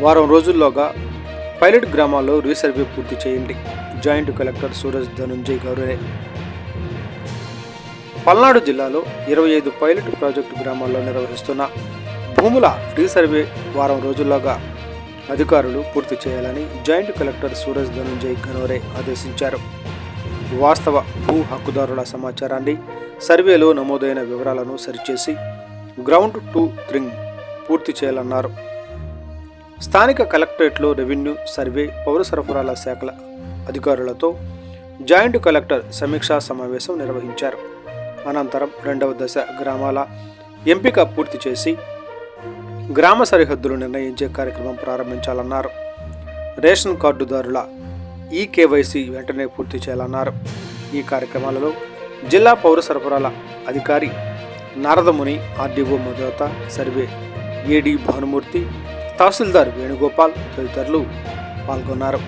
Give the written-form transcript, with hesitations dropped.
వారం రోజుల్లోగా పైలట్ గ్రామాల్లో రీసర్వే పూర్తి చేయండి. Joint collector Suraj Dhanunjay Gaure. పల్నాడు జిల్లాలో 25 పైలట్ ప్రాజెక్టు గ్రామాల్లో నిర్వహిస్తున్న భూముల రీసర్వే వారం రోజుల్లోగా అధికారులు పూర్తి చేయాలని జాయింట్ కలెక్టర్ సూరజ్ ధనుంజయ్ గౌరే ఆదేశించారు. వాస్తవ భూ హక్కుదారుల సమాచారాన్ని, సర్వేలో నమోదైన వివరాలను సరిచేసి గ్రౌండ్ టు థింగ్ పూర్తి చేయాలన్నారు. స్థానిక కలెక్టరేట్లో రెవెన్యూ, సర్వే, పౌర సరఫరాల శాఖల అధికారులతో జాయింట్ కలెక్టర్ సమీక్షా సమావేశం నిర్వహించారు. అనంతరం 2వ దశ గ్రామాల ఎంపిక పూర్తి చేసి గ్రామ సరిహద్దులు నిర్ణయించే కార్యక్రమం ప్రారంభించాలన్నారు. రేషన్ కార్డుదారుల ఈకేవైసీ వెంటనే పూర్తి చేయాలన్నారు. ఈ కార్యక్రమాలలో జిల్లా పౌర సరఫరాల అధికారి నారదముని, ఆర్డీఓ మధురత, సర్వే ఏడీ భానుమూర్తి, తహసీల్దార్ వేణుగోపాల్ తదితరులు పాల్గొన్నారు.